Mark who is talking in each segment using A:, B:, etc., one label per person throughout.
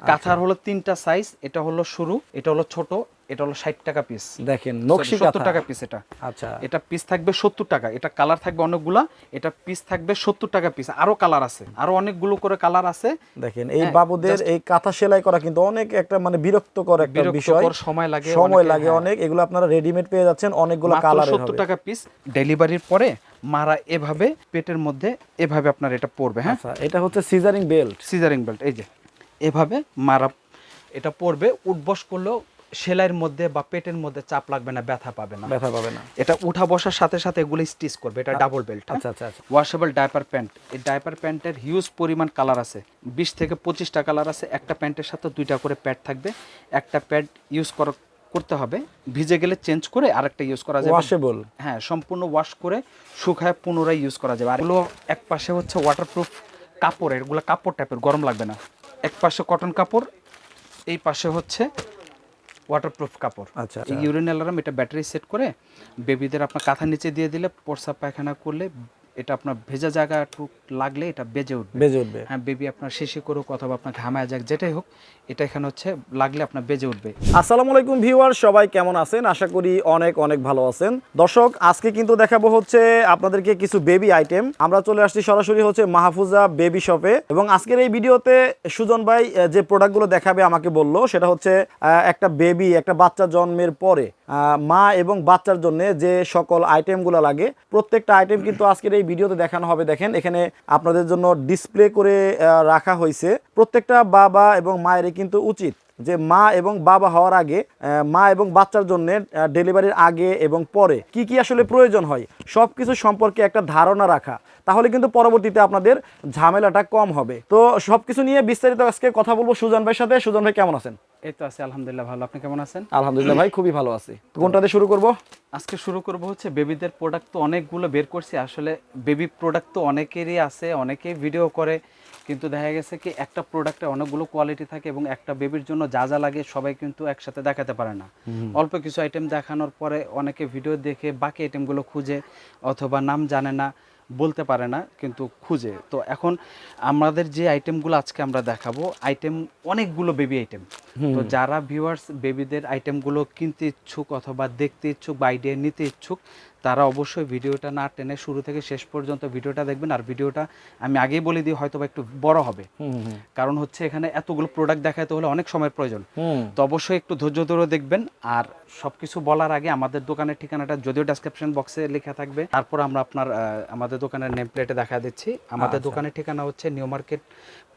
A: কাঁথার হলো 3টা সাইজ, এটা হলো সরু, এটা হলো ছোট, এটা হলো 60 টাকা পিস।
B: দেখেন নকশি কাঁথা
A: 70 টাকা পিস এটা।
B: আচ্ছা,
A: এটা পিস থাকবে 70 টাকা, এটা কালার থাকবে অনেকগুলা, এটা পিস থাকবে 70 টাকা পিস। আরো কালার আছে, আরো অনেকগুলো করে কালার আছে।
B: দেখেন এই বাবুদের এই কাঁথা সেলাই করা কিন্তু অনেক একটা মানে বিরক্তকর একটা বিষয়,
A: সময় লাগে,
B: সময় লাগে অনেক। এগুলো আপনারা রেডিমেড পেয়ে যাচ্ছেন অনেকগুলো কালারের হবে।
A: 70 টাকা পিস। ডেলিভারির পরে মারা এভাবে পেটের মধ্যে এভাবে আপনার এটা পড়বে। হ্যাঁ,
B: আচ্ছা, এটা হচ্ছে সিজারিং বেল্ট।
A: সিজারিং বেল্ট, এই যে এভাবে মারা এটা পড়বে। উঠবস করলেও সেলাইয়ের মধ্যে বা পেটের মধ্যে চাপ লাগবে না, ব্যথা পাবে না,
B: ব্যথা পাবে না।
A: এটা উঠা বসার সাথে সাথে এগুলো স্টিচ করবে। এটা ডাবল বেল্ট।
B: আচ্ছা আচ্ছা আচ্ছা।
A: Washable diaper pant. এই ডাইপার প্যান্টের হিউজ পরিমাণ কালার আছে, 20 থেকে 25টা কালার আছে। একটা প্যান্টের সাথে 2টা করে প্যাড থাকবে। একটা প্যাড ইউজ করতে হবে, ভিজে গেলে চেঞ্জ করে আরেকটা ইউজ করা যাবে।
B: ওয়াশেবল,
A: হ্যাঁ, সম্পূর্ণ ওয়াশ করে শুকায় পুনরায় ইউজ করা যাবে। আর এগুলো এক পাশে হচ্ছে ওয়াটারপ্রুফ কাপড়, এগুলো কাপড় টাইপের, গরম লাগবে না। এক পাশে কটন কাপড়, এই পাশে হচ্ছে ওয়াটারপ্রুফ কাপড়।
B: আচ্ছা,
A: এই ইউরিন অ্যালার্ম, এটা ব্যাটারি সেট করে বেবিদের আপনার কাঁথা নিচে দিয়ে দিলে প্রস্রাব পায়খানা করলে এটা আপনার ভেজা জায়গা একটু লাগলে এটা বেজে উঠবে,
B: বেজে উঠবে।
A: হ্যাঁ, বেবি আপনার শিশি করুক অথবা আপনার ঘামায় যাক, যেটাই হোক, এটা এখানে হচ্ছে লাগলে আপনার বেজে উঠবে।
B: আসসালামু আলাইকুম ভিউয়ার, সবাই কেমন আছেন? আশা করি অনেক অনেক ভালো আছেন। দর্শক, আজকে কিন্তু দেখাবো হচ্ছে আপনাদেরকে কিছু বেবি আইটেম। আমরা চলে আসছি সরাসরি হচ্ছে মাহফুজা বেবি শপে, এবং আজকের এই ভিডিওতে সুজন ভাই যে প্রোডাক্টগুলো দেখাবে আমাকে বললো সেটা হচ্ছে একটা বেবি, একটা বাচ্চা জন্মের পরে মা এবং বাচ্চার জন্য যে সকল আইটেমগুলো লাগে প্রত্যেকটা আইটেম কিন্তু আজকের এই ভিডিওতে দেখানো হবে। দেখেন এখানে আপনাদের জন্য ডিসপ্লে করে রাখা হয়েছে। প্রত্যেকটা বাবা এবং মায়েরই কিন্তু উচিত যে মা এবং বাবা হওয়ার আগে, মা এবং বাচ্চার জন্য ডেলিভারির আগে এবং পরে কি কি আসলে প্রয়োজন হয় সব কিছু সম্পর্কে একটা ধারণা রাখা, তাহলে কিন্তু পরবর্তীতে আপনাদের ঝামেলাটা কম হবে। তো সবকিছু নিয়ে বিস্তারিত আজকে কথা বলবো সুজন ভাইয়ের সাথে। সুজন ভাই কেমন আছেন?
A: এই তো আছে আলহামদুলিল্লাহ ভালো, আপনি কেমন আছেন?
B: আলহামদুলিল্লাহ ভাই, খুবই ভালো আছি। কোনটাতে শুরু করব?
A: আজকে শুরু করব হচ্ছে বেবিদের প্রোডাক্ট। তো অনেকগুলো বের করছি আসলে। বেবি প্রোডাক্ট তো অনেকেরই আছে, অনেকেই ভিডিও করে, কিন্তু দেখা গেছে কি একটা প্রোডাক্টে অনেকগুলো কোয়ালিটি থাকে এবং একটা বেবির জন্য যা যা লাগে সবাই কিন্তু একসাথে দেখাতে পারে না। অল্প কিছু আইটেম দেখানোর পরে অনেকে ভিডিও দেখে বাকি আইটেমগুলো খুঁজে অথবা নাম জানে না, বলতে পারে না, কিন্তু খুঁজে। তো এখন আমাদের যে আইটেমগুলো আজকে আমরা দেখাবো, আইটেম অনেকগুলো বেবি আইটেম। তো যারা ভিউয়ার্স বেবিদের আইটেমগুলো কিনতে ইচ্ছুক অথবা দেখতে ইচ্ছুক বা আইডিয়া নিতে ইচ্ছুক, তারা অবশ্যই ভিডিওটা না টেনে শুরু থেকে শেষ পর্যন্ত ভিডিওটা দেখবেন। আর ভিডিওটা আমি আগেই বলে দিই হয়তো বা একটু বড় হবে, কারণ হচ্ছে এখানে এতগুলো প্রোডাক্ট দেখাতে হলে অনেক সময়ের প্রয়োজন। তো অবশ্যই একটু ধৈর্য ধরে দেখবেন। আর সবকিছু বলার আগে আমাদের দোকানের ঠিকানাটা যদিও ডেসক্রিপশন বক্সে লেখা থাকবে, তারপর আমরা আমাদের দোকানের নেম প্লেটে দেখা দিচ্ছি। আমাদের দোকানের ঠিকানা হচ্ছে নিউ মার্কেট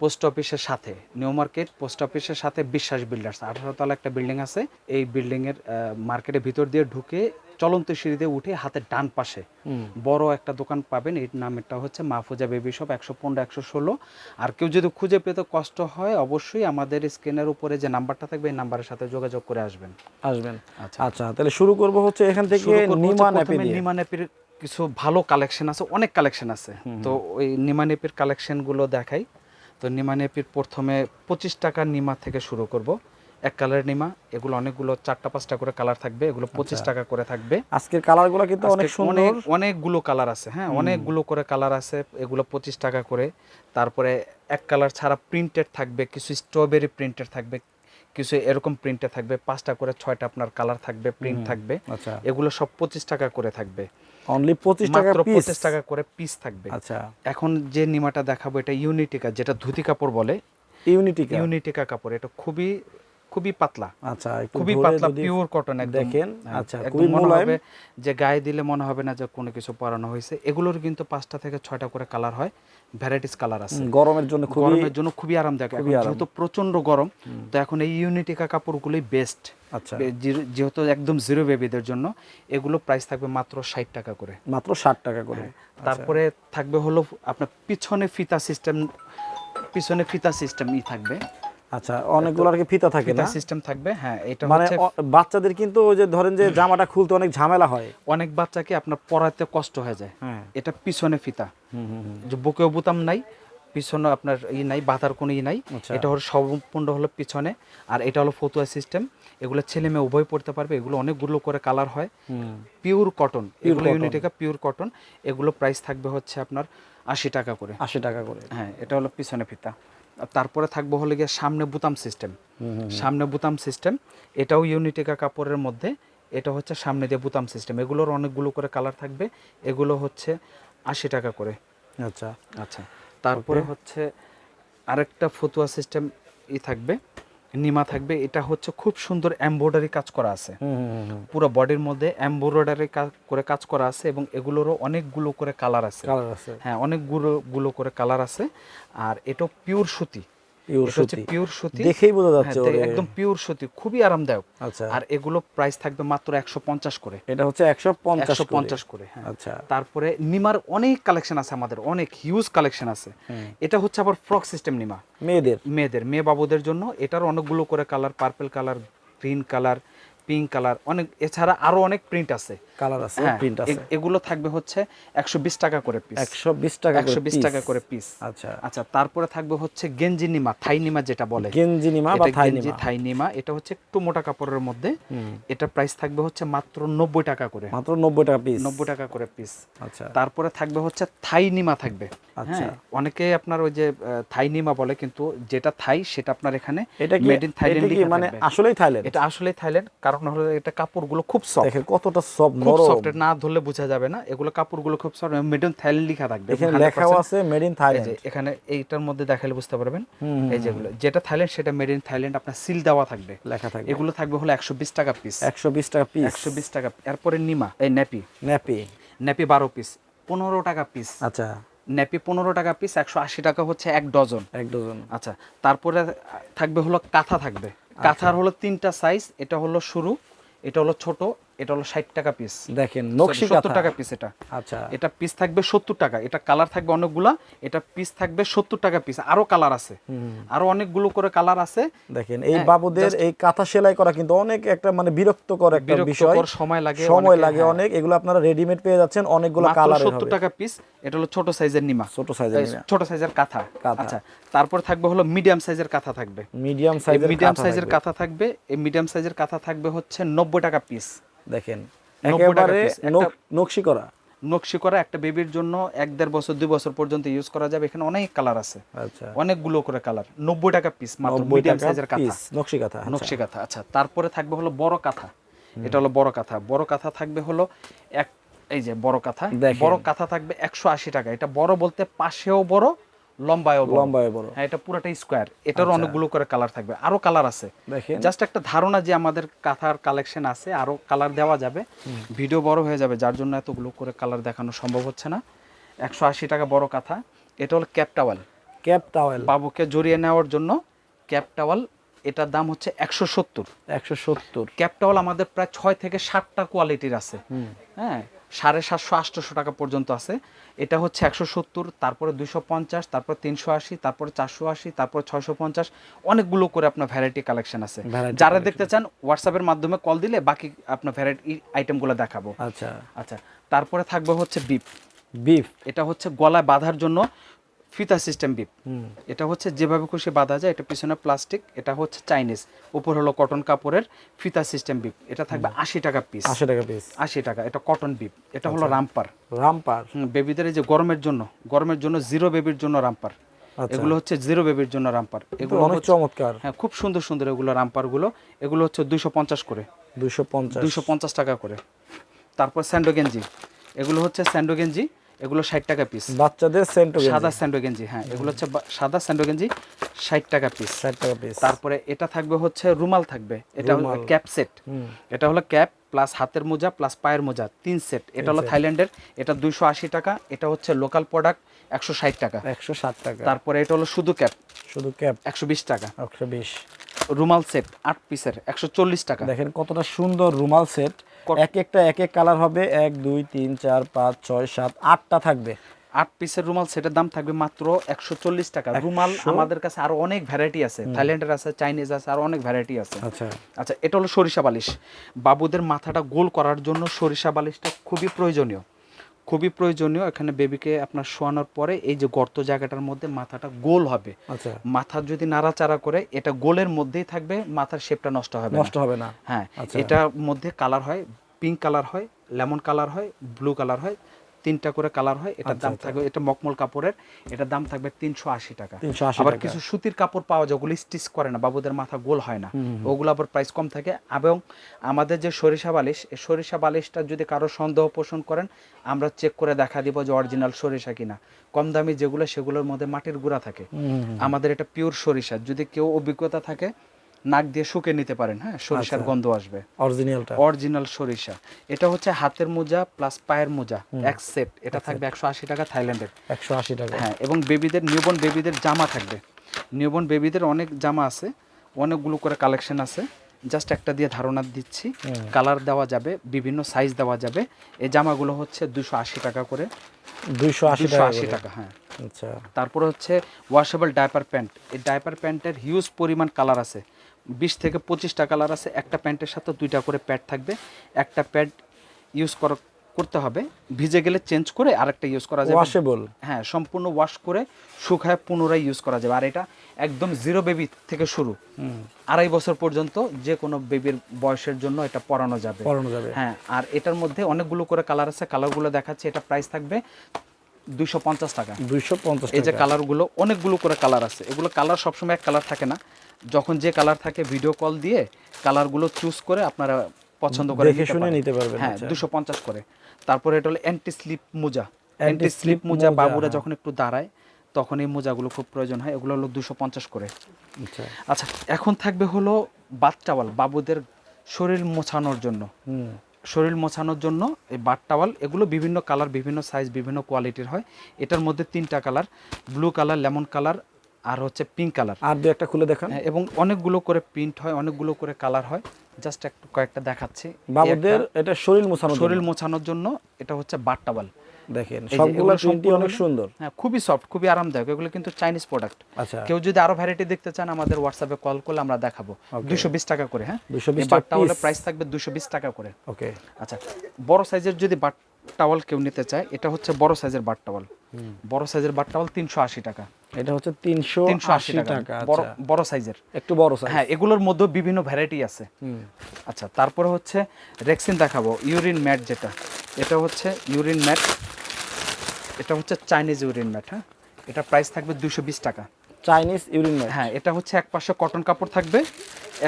A: পোস্ট অফিসের সাথে, নিউ মার্কেট পোস্ট অফিসের সাথে বিশ্বাস বিল্ডার্স 18 তলা একটা বিল্ডিং আছে। এই বিল্ডিংয়ের মার্কেটের ভিতর দিয়ে ঢুকে চলন্ত সিঁড়িতে উঠে হাতের ডান পাশে বড় একটা দোকান পাবেন। এর নামটা হচ্ছে মাহফুজা বেবি শপ, 115-116। আর কেউ যদি খুঁজে পেতে কষ্ট হয় অবশ্যই আমাদের স্ক্রিনের উপরে যে নাম্বারটা থাকবে এই নাম্বারের সাথে যোগাযোগ করে আসবেন।
B: আচ্ছা, তাহলে শুরু করব হচ্ছে এখান থেকে
A: নিমা নেপির কিছু ভালো কালেকশন আছে, অনেক কালেকশন আছে। তো ওই নিমা নেপির কালেকশনগুলো দেখাই। তো নিমা নেপির প্রথমে 25 টাকার নিমা থেকে শুরু করব। এক কালারের নিমা, এগুলো অনেকগুলো 4টা-5টা করে কালার থাকবে, এগুলো 25 টাকা করে থাকবে।
B: আজকের কালারগুলো কিন্তু অনেক সুন্দর,
A: অনেকগুলো কালার আছে, হ্যাঁ, অনেকগুলো করে কালার আছে, এগুলো 25 টাকা করে। তারপরে এক কালার ছাড়া প্রিন্টেড থাকবে, কিছু স্ট্রবেরি প্রিন্টেড থাকবে, কিছু এরকম প্রিন্টে থাকবে, 5টা করে 6টা আপনার কালার থাকবে, প্রিন্ট থাকবে।
B: আচ্ছা,
A: এগুলো সব 25 টাকা করে থাকবে,
B: অনলি 25 টাকা পিস,
A: 25 টাকা করে পিস থাকবে।
B: আচ্ছা,
A: এখন যে নিমাটা দেখাবো এটা ইউনিটিকা, যেটা ধুতি কাপড় বলে। ইউনিটিকা কাপড়, এটা খুবই খুবই পাতলা,
B: আচ্ছা,
A: খুবই পাতলা, পিওর কটন একদম।
B: দেখেন, আচ্ছা,
A: খুবই মনে হবে যে গায়ে দিলে মনে হবে না যে কোনো কিছু পরানো হয়েছে। এগুলোর কিন্তু 5টা থেকে 6টা করে কালার হয়, ভ্যারাইটিস কালার আছে।
B: গরমের জন্য
A: খুবই আরামদায়ক। যেহেতু প্রচন্ড গরম, তো এখন এই ইউনিটিকা কাপড়গুলোই বেস্ট।
B: আচ্ছা,
A: যেহেতু একদম জিরো বেবিদের জন্য এগুলো প্রাইস থাকবে মাত্র 60 টাকা করে,
B: মাত্র 60 টাকা করে।
A: তারপরে থাকবে হলো আপনার পিছনে ফিতা সিস্টেম থাকবে।
B: আচ্ছা, অনেকগুলো আর কি ফিতা থাকে না,
A: সিস্টেম থাকবে। হ্যাঁ, এটা
B: মানে
A: হচ্ছে
B: বাচ্চাদের কিন্তু ওই যে ধরেন যে জামাটা খুলতে অনেক ঝামেলা হয়,
A: অনেক বাচ্চাকে আপনার পরাতে কষ্ট হয়ে যায়। এটা পিছনে ফিতা, যে বুকেও বোতাম নাই, পিছনে আপনার নাই, বাঁধার কোনো নাই। এটা হলো সম্পূর্ণ হলো পিছনে। আর এটা হলো ফতুয়া সিস্টেম, এগুলো ছেলে মেয়ে উভয় পড়তে পারবে। এগুলো অনেকগুলো করে কালার হয়, পিওর কটন, এগুলো ইউনিটিকা পিওর কটন। এগুলো প্রাইস থাকবে হচ্ছে আপনার 80 টাকা করে।
B: 80 টাকা করে,
A: হ্যাঁ, এটা হলো পিছনে ফিতা। তারপরে থাকবে হলো গিয়ে সামনে বুতাম সিস্টেম, সামনে বুতাম সিস্টেম, এটাও ইউনিটেকা কাপড়ের মধ্যে, এটা হচ্ছে সামনে দিয়ে বুতাম সিস্টেম। এগুলোর অনেকগুলো করে কালার থাকবে, এগুলো হচ্ছে 80 টাকা করে।
B: আচ্ছা
A: আচ্ছা, তারপরে হচ্ছে আরেকটা ফতুয়া সিস্টেম থাকবে, নিমা থাকবে। এটা হচ্ছে খুব সুন্দর এমব্রয়ডারি কাজ করা আছে, পুরো বডির মধ্যে এমব্রয়ডারি করে কাজ করা আছে, এবং এগুলোরও অনেকগুলো করে কালার আছে। হ্যাঁ, অনেকগুলো করে কালার আছে। আর এটা পিওর সুতি, পিওর সুতি,
B: দেখেই বোঝা যাচ্ছে
A: একদম পিওর সুতি, খুবই আরামদায়ক।
B: আচ্ছা,
A: আর এগুলো প্রাইস থাকবে মাত্র 150 করে।
B: এটা হচ্ছে 150
A: করে। হ্যাঁ,
B: আচ্ছা।
A: তারপরে নিমার অনেক কালেকশন আছে, আমাদের অনেক হিউজ কালেকশন আছে। এটা হচ্ছে আবার ফ্রক সিস্টেম নিমা, মেয়ে বাবুদের জন্য। এটার অনেকগুলো করে colour, purple colour, green colour, pink colour, অনেক, এছাড়া আরো অনেক প্রিন্ট আছে,
B: কালার আছে, প্রিন্ট আছে।
A: এগুলো থাকবে হচ্ছে 120 টাকা করে পিস,
B: 120 টাকা
A: করে পিস।
B: আচ্ছা
A: আচ্ছা, তারপরে থাকবে হচ্ছে গেঞ্জি নিমা, থাই নিমা যেটা বলে,
B: গেঞ্জি নিমা বা
A: থাই নিমা। এটা হচ্ছে একটু মোটা কাপড়ের মধ্যে, এটা প্রাইস থাকবে হচ্ছে মাত্র 90 টাকা করে,
B: মাত্র 90 টাকা পিস,
A: 90 টাকা করে পিস।
B: আচ্ছা,
A: তারপরে থাকবে হচ্ছে থাই নিমা থাকবে।
B: আচ্ছা,
A: অনেকে আপনার ওই যে থাই নিমা বলে, কিন্তু যেটা থাই সেটা আপনার এখানে
B: এটা কি
A: মেড ইন থাইল্যান্ড লেখা
B: মানে
A: থাকবে।
B: আসলেই থাইল্যান্ড?
A: এটা আসলেই থাইল্যান্ড, কারণ হলো এটা কাপড়গুলো খুব সফট,
B: দেখেন কতটা সফট,
A: খুব
B: নরম,
A: সফট, না ধরলে বোঝা যাবে না। এগুলো কাপড়গুলো খুব সফট, মেড ইন থাইল্যান্ড লেখা থাকবে,
B: এখানে লেখাও আছে মেড ইন থাইল্যান্ড।
A: এখানে এইটার মধ্যে দেখালে বুঝতে পারবেন, এই যেগুলো যেটা থাইল্যান্ড সেটা মেড ইন থাইল্যান্ড আপনার সিল দেওয়া থাকবে,
B: লেখা থাকবে।
A: এগুলো থাকবে হলো 120 টাকা পিস,
B: 120 টাকা পিস,
A: 120 টাকা। এরপরে নিমা, এই নেপি 12 পিস 15 টাকা পিস।
B: আচ্ছা,
A: নেপি 15 টাকা পিস, 180 টাকা হচ্ছে এক ডজন। আচ্ছা, তারপরে থাকবে হলো কাঁথা থাকবে। কাঁথার হলো 3টা সাইজ, এটা হলো শুরু, এটা হলো ছোট, এটা হলো 60 টাকা পিস।
B: দেখেন নকশি কাঁথা
A: 70 টাকা পিস এটা।
B: আচ্ছা,
A: এটা পিস থাকবে 70 টাকা, এটা কালার থাকবে অনেকগুলা, এটা পিস থাকবে 70 টাকা পিস। আরো কালার আছে, আরো অনেকগুলো করে কালার আছে।
B: দেখেন এই বাবুদের এই কাঁথা সেলাই করা কিন্তু অনেক একটা মানে বিরক্তকর একটা বিষয়,
A: সময় লাগে
B: অনেক। এগুলো আপনারা রেডিমেড পেয়ে যাচ্ছেন অনেকগুলো কালারের হবে।
A: 70 টাকা পিস। এটা হলো ছোট সাইজের নিমা, ছোট সাইজের কাঁথা। আচ্ছা, তারপর থাকবে হলো মিডিয়াম সাইজের কাঁথা থাকবে, মিডিয়াম সাইজের কাঁথা থাকবে। এই মিডিয়াম সাইজের কাঁথা থাকবে হচ্ছে 90 টাকা পিস।
B: দেখেন একেবারে নকশি করা, একটা বেবির জন্য 1-1.5 বছর 2 বছর পর্যন্ত ইউজ করা যাবে। এখানে অনেক কালার আছে, আচ্ছা, অনেকগুলো করে কালার। 90 টাকা পিস মাত্র, মিডিয়াম সাইজের কাঁথা, নকশি কাঁথা। আচ্ছা, তারপরে থাকবে হলো বড় কাঁথা। এটা হলো বড় কাঁথা। বড় কাঁথা থাকবে হলো এই যে বড় কাঁথা, বড় কাঁথা থাকবে 180 টাকা। এটা বড় বলতে পাশেও বড়, লম্বায়ও বড়। হ্যাঁ, এটা পুরোটাই স্কয়ার। এটার অনেকগুলো করে কালার থাকবে, আরো কালার আছে। জাস্ট একটা ধারণা যে আমাদের কাঁথার কালেকশন আছে, আরো কালার দেওয়া যাবে, ভিডিও বড় হয়ে যাবে, যার জন্য এতগুলো করে কালার দেখানো সম্ভব হচ্ছে না। 180 টাকা বড় কাঁথা। এটা হলো ক্যাপ টাওয়াল, বাবুকে জড়িয়ে নেওয়ার জন্য ক্যাপ টাওয়াল। এটার দাম হচ্ছে 170। ক্যাপ টাওয়াল আমাদের প্রায় 6 থেকে 7টা কোয়ালিটির আছে। হ্যাঁ, 750-800 টাকা পর্যন্ত আছে। এটা হচ্ছে 170, তারপরে 250, তারপর 380, তারপর 480, তারপর 650, অনেকগুলো করে আপনার ভ্যারাইটি কালেকশন আছে। যারা দেখতে চান হোয়াটসঅ্যাপের মাধ্যমে কল দিলে বাকি আপনার ভ্যারাইটি আইটেমগুলো দেখাবো। আচ্ছা, তারপরে থাকবে হচ্ছে বিফ। এটা হচ্ছে গলায় বাঁধার জন্য ফিতা সিস্টেম বিপ। এটা হচ্ছে যেভাবে খুশি বাঁধা যায়। এটা পিছনে প্লাস্টিক, এটা হচ্ছে চাইনিজ, উপর হলো কটন কাপড়ের ফিতা সিস্টেম বিপ। এটা থাকবে 80 টাকা পিস, 80 টাকা। এটা কটন বিপ। এটা হলো রামপার। বেবিদের এই যে গরমের জন্য জিরো বেবির জন্য রামপার। এগুলো হচ্ছে জিরো বেবির জন্য রামপার। এগুলো অনেক চমৎকার, হ্যাঁ, খুব সুন্দর এগুলো রামপার গুলো। এগুলো হচ্ছে 250 করে, 250 টাকা করে। তারপর স্যান্ডো গেঞ্জি, এগুলো হচ্ছে স্যান্ডো গেঞ্জি, এগুলো 60 টাকা পিস। বাচ্চাদের সাদা স্যান্ডো গেঞ্জি, হ্যাঁ, এগুলো হচ্ছে সাদা স্যান্ডো গেঞ্জি, 60 টাকা পিস। তারপরে এটা থাকবে হচ্ছে রুমাল থাকবে, এটা হলো ক্যাপ সেট। এটা হলো ক্যাপ প্লাস হাতের মোজা প্লাস পায়ের মোজা, 3 সেট। এটা হলো থাইল্যান্ডের, এটা 280 টাকা। এটা হচ্ছে লোকাল প্রোডাক্ট, 160 টাকা। তারপরে এটা হলো শুধু ক্যাপ 120 টাকা। রুমাল সেট 8 পিসের 140 টাকা। দেখেন কতটা সুন্দর রুমাল সেট, এক একটা এক এক কালার হবে, 1 2 3 4 5 6 7 8টা থাকবে।
A: 8 পিসের রুমাল সেটের দাম থাকবে মাত্র 140 টাকা। রুমাল আমাদের কাছে আরো অনেক ভ্যারাইটি আছে, থাইল্যান্ডের আছে, চাইনিজ আছে, আরো অনেক ভ্যারাইটি আছে। আচ্ছা, এটা হলো সরিষা বালিশ। বাবুদের মাথাটা গোল করার জন্য সরিষা বালিশটা খুবই প্রয়োজনীয়। এখানে বেবিকে আপনার শোয়ানোর পরে এই যে গর্ত জায়গাটার মধ্যে মাথাটা গোল হবে। মাথা যদি নাড়াচাড়া করে, এটা গোলের মধ্যেই থাকবে, মাথার শেপটা নষ্ট হবে না। হ্যাঁ, এটার মধ্যে কালার হয়, পিঙ্ক কালার হয়, লেমন কালার হয়, ব্লু কালার হয়, 3টা করে কালার হয়, এটার দাম থাকবে, এটা মকমল কাপড়ের, এটার দাম থাকবে 380 টাকা।
B: 380
A: আবার
B: টাকা।
A: কিছু সুতির কাপড় পাওয়া যায়, ওগুলো স্টিচ করে না, বাবুদের মাথা গোল হয় না, ওগুলো আবার প্রাইস কম থাকে। এবং আমাদের যে সরিষা বালিশ, এই সরিষা বালিশটা যদি কারো সন্দেহ পোষণ করেন, আমরা চেক করে দেখা দিব যে অরিজিনাল সরিষা কিনা। কম দামি যেগুলো, সেগুলোর মধ্যে মাটির গুঁড়া থাকে, আমাদের এটা পিওর সরিষা। যদি কেউ অভিজ্ঞতা থাকে, নাক দিয়ে শুকে নিতে পারেন, হ্যাঁ, সরিষার গন্ধ আসবে।
B: অরিজিনালটা,
A: অরিজিনাল সরিষা। এটা হচ্ছে হাতের মোজা প্লাস পায়ের মোজা এক সেট, এটা থাকবে 180 টাকা থাইল্যান্ডের।
B: 180 টাকা।
A: হ্যাঁ, এবং বেবিদের, নিউবর্ন বেবিদের জামা থাকবে। নিউবর্ন বেবিদের অনেক জামা আছে, অনেকগুলো করে কালেকশন আছে, জাস্ট একটা দিয়ে ধারণা দিচ্ছি। কালার দেওয়া যাবে, বিভিন্ন সাইজ দেওয়া যাবে। এই জামাগুলো হচ্ছে 280 টাকা করে।
B: 280
A: টাকা, হ্যাঁ।
B: আচ্ছা।
A: তারপরে হচ্ছে ওয়াশেবল ডাইপার প্যান্ট। এই ডাইপার প্যান্টের হিউজ পরিমাণ কালার আছে, 20 থেকে 25টা কালার আছে। একটা প্যান্টের সাথে 2টা করে প্যাড থাকবে। একটা প্যাড ইউজ করতে হবে, ভিজে গেলে চেঞ্জ করে আরেকটা ইউজ করা যাবে।
B: ওয়াশেবল,
A: হ্যাঁ, সম্পূর্ণ ওয়াশ করে শুকায় পুনরায় ইউজ করা যাবে। আর এটা একদম জিরো বেবি থেকে শুরু 2.5 বছর পর্যন্ত যে কোনো বেবির বয়সের জন্য এটা পরানো যাবে। হ্যাঁ, আর এটার মধ্যে অনেকগুলো করে কালার আছে, কালারগুলো দেখাচ্ছে। এটা প্রাইস থাকবে 250 টাকা।
B: 250 টাকা।
A: এই যে কালারগুলো, অনেকগুলো করে কালার আছে। এগুলো কালার সবসময় এক কালার থাকে না, যখন যে কালার থাকে ভিডিও কল দিয়ে কালারগুলো চুজ করে আপনারা পছন্দ করে
B: দেখে শুনে নিতে পারবেন।
A: হ্যাঁ, 250 করে। তারপরে এটা হলো অ্যান্টি স্লিপ মোজা। অ্যান্টি স্লিপ মোজা বাবুরা যখন একটু দাঁড়ায় তখন এই মোজাগুলো খুব প্রয়োজন হয়, এগুলো হলো 250 করে। আচ্ছা, এখন থাকবে হলো বাথ টাওয়াল, বাবুদের শরীর মোছানোর জন্য। শরীর মোছানোর জন্য এই বাথ টাওয়াল, এগুলো বিভিন্ন কালার, বিভিন্ন সাইজ, বিভিন্ন কোয়ালিটির হয়। এটার মধ্যে 3টা colour, blue colour, lemon colour, আর হচ্ছে পিঙ্ক কালার।
B: আর দুই একটা খুলে দেখান।
A: এবং অনেকগুলো করে প্রিন্ট হয়, অনেকগুলো করে কালার হয়। জাস্ট একটু কয়েকটা দেখাচ্ছি।
B: বাবুদের এটা শরীর
A: মোছানোর জন্য এটা হচ্ছে বাথ টাওয়াল।
B: দেখেন সবগুলো প্রিন্টই অনেক সুন্দর।
A: হ্যাঁ, খুবই সফট, খুবই আরামদায়ক। এগুলো কিন্তু চাইনিজ প্রোডাক্ট।
B: আচ্ছা,
A: কেউ যদি আরো ভ্যারাইটি দেখতে চান, আমাদের হোয়াটসঅ্যাপে কল করলে আমরা দেখাবো। 220 টাকা করে। হ্যাঁ,
B: 220
A: বাথ টাওয়ালের প্রাইস থাকবে 220 টাকা করে।
B: ওকে।
A: আচ্ছা, বড় সাইজের যদি বাথ টাওয়াল কেউ নিতে চায়, এটা হচ্ছে বড় সাইজের বাথ টাওয়াল। বড় সাইজের বাথ টাওয়াল 380 টাকা।
B: এটা হচ্ছে 380 টাকা।
A: বড় সাইজের,
B: একটু বড় সাইজ।
A: হ্যাঁ, এগুলোর মধ্যে বিভিন্ন ভ্যারাইটি আছে। আচ্ছা, তারপরে হচ্ছে রেক্সিন দেখাবো, ইউরিন ম্যাট যেটা। এটা হচ্ছে ইউরিন ম্যাট, এটা হচ্ছে চাইনিজ ইউরিন ম্যাট। হ্যাঁ, এটা প্রাইস থাকবে 220 টাকা।
B: Chinese urine mat.
A: হ্যাঁ, এটা হচ্ছে এক পাশে কটন কাপড় থাকবে,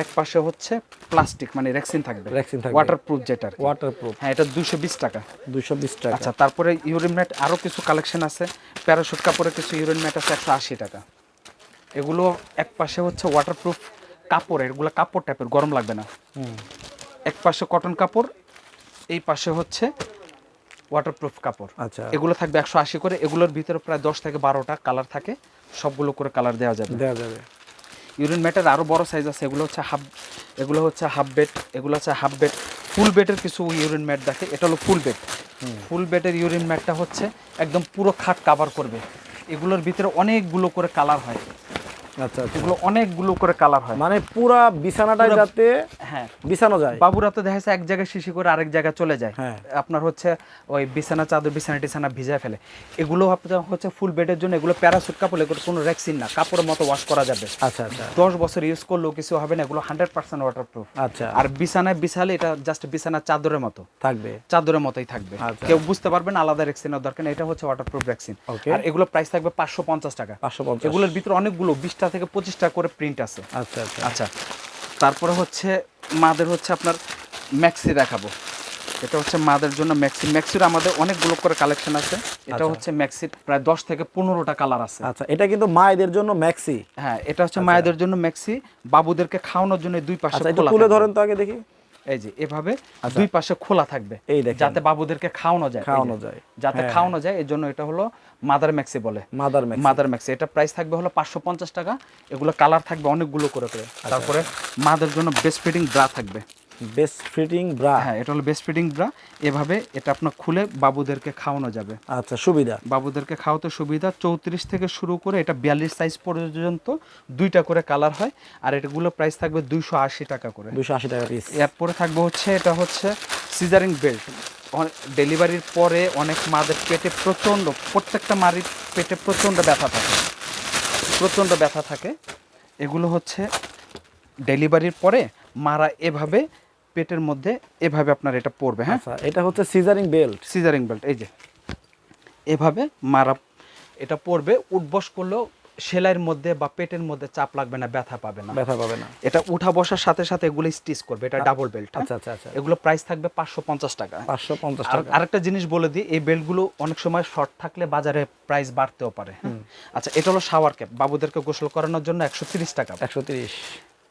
A: এক পাশে হচ্ছে প্লাস্টিক মানে রেক্সিন থাকবে, ওয়াটারপ্রুফ যেটা।
B: ওয়াটারপ্রুফ।
A: হ্যাঁ, এটা 220 টাকা।
B: 220 টাকা।
A: আচ্ছা, তারপরে ইউরিন ম্যাট আরো কিছু কালেকশন আছে। প্যারাশুট কাপড়ের কিছু ইউরিন ম্যাট আছে 180 টাকা। এগুলো এক পাশে হচ্ছে ওয়াটারপ্রুফ কাপড়ের, এগুলো কাপড় টাইপের, গরম লাগবে না। এক পাশে কটন কাপড়, এই পাশে হচ্ছে ওয়াটারপ্রুফ কাপড়।
B: আচ্ছা,
A: এগুলো থাকবে 180 করে। এগুলোর ভিতরে প্রায় 10 থেকে 12টা কালার থাকে, সবগুলো করে কালার দেওয়া যাবে। ইউরিন ম্যাটের আরো বড় সাইজ আছে, এগুলো হচ্ছে হাফ বেড, এগুলো হচ্ছে হাফ বেড। ফুল বেডের কিছু ইউরিন ম্যাট দেখে, এটা হলো ফুল বেড। ফুল বেডের ইউরিন ম্যাটটা হচ্ছে একদম পুরো খাট কভার করবে। এগুলোর ভিতরে অনেকগুলো করে কালার হয়।
B: আচ্ছা,
A: এগুলো অনেকগুলো করে কালার হয়,
B: মানে পুরো বিছানাটা যাতে
A: হ্যাঁ
B: বিছানো যায়।
A: বাবুরা তো দেখা যাচ্ছে এক জায়গায় শিশি করে আরেক জায়গায় চলে যায়,
B: হ্যাঁ,
A: আপনার হচ্ছে ওই বিছানা চাদর, বিছানা টিছানা ভিজায় ফেলে। এগুলো আপনার হচ্ছে ফুল বেডের জন্য। এগুলো প্যারাসুট কাপড়, এগুলো কোনো রেক্সিন না, কাপড়ের মতো ওয়াশ করা যাবে।
B: আচ্ছা আচ্ছা,
A: 10 বছর ইউজ করলেও কিছু হবে না। এগুলো 100% ওয়াটারপ্রুফ।
B: আচ্ছা,
A: আর বিছানায় বিছালে এটা জাস্ট বিছানা চাদরের মতো
B: থাকবে,
A: চাদরের মতোই থাকবে।
B: আচ্ছা,
A: কেউ বুঝতে পারবে না আলাদা রেক্সিনের দরকার নেই, এটা হচ্ছে ওয়াটারপ্রুফ রেক্সিন। আর এগুলো প্রাইস থাকবে 550 টাকা।
B: 550।
A: এগুলোর ভিতরে অনেকগুলো 20টা থেকে 25টা করে প্রিন্ট আছে।
B: আচ্ছা আচ্ছা
A: আচ্ছা, তারপরে হচ্ছে মাদের হচ্ছে আপনার ম্যাক্সি দেখাবো। এটা হচ্ছে মাদের জন্য ম্যাক্সি। ম্যাক্সির আমাদের অনেকগুলো করে কালেকশন আছে। এটা হচ্ছে ম্যাক্সির প্রায় 10 থেকে 15টা কালার আছে।
B: আচ্ছা, এটা কিন্তু মায়েদের জন্য ম্যাক্সি।
A: হ্যাঁ, এটা হচ্ছে মায়েদের জন্য ম্যাক্সি, বাবুদেরকে খাওয়ানোর জন্য দুই পাশে
B: খোলা।
A: খোলা।
B: তুলে ধরেন তো আগে দেখি।
A: এই যে এভাবে দুই পাশে খোলা থাকবে,
B: এই দেখেন,
A: যাতে বাবুদেরকে খাওয়ানো যায়, যাতে খাওয়ানো যায়। এর জন্য এটা হলো মাদার ম্যাক্সি বলে, মাদার ম্যাক্সি। এটা প্রাইস থাকবে হলো 550 টাকা। এগুলো কালার থাকবে অনেকগুলো করে করে। তারপরে মাদের জন্য বেস্ট ফিটিং ব্রা থাকবে,
B: বেস্ট ফিটিং ব্রা।
A: হ্যাঁ, এটা হলো বেস্ট ফিটিং ব্রা। এভাবে এটা আপনার খুলে বাবুদেরকে খাওয়ানো যাবে।
B: আচ্ছা, সুবিধা,
A: বাবুদেরকে খাওয়াতে সুবিধা। 34 থেকে শুরু করে এটা 42 সাইজ পর্যন্ত 2টা করে কালার হয়। আর এটাগুলো প্রাইস থাকবে 280 টাকা করে,
B: 280 টাকা পিস।
A: এরপরে থাকবে হচ্ছে এটা হচ্ছে সিজারিং বেল্ট। ডেলিভারির পরে অনেক মাদের পেটে প্রত্যেকটা মায়ের পেটে প্রচণ্ড ব্যথা থাকে। এগুলো হচ্ছে ডেলিভারির পরে মারা এভাবে পেটের মধ্যে এভাবে আপনার এটা পড়বে। হ্যাঁ,
B: এটা হচ্ছে সিজারিং বেল্ট।
A: সিজারিং বেল্ট, এই যে এভাবে মারা এটা পড়বে, উঠবস করলেও সেলাইয়ের মধ্যে বা পেটের মধ্যে চাপ লাগবে না, ব্যথা পাবে না। এটা উঠা বসার সাথে সাথে এগুলো স্টিচ করবে, এটা ডাবল বেল্ট।
B: আচ্ছা আচ্ছা আচ্ছা,
A: এগুলো প্রাইস থাকবে 550 টাকা।
B: 550 টাকা।
A: আরেকটা জিনিস বলে দিই, এই বেল্টগুলো অনেক সময় শর্ট থাকলে বাজারে প্রাইস বাড়তেও পারে। আচ্ছা, এটা হলো শাওয়ার ক্যাপ, বাবুদেরকে গোসল করানোর জন্য 130 টাকা।
B: 130।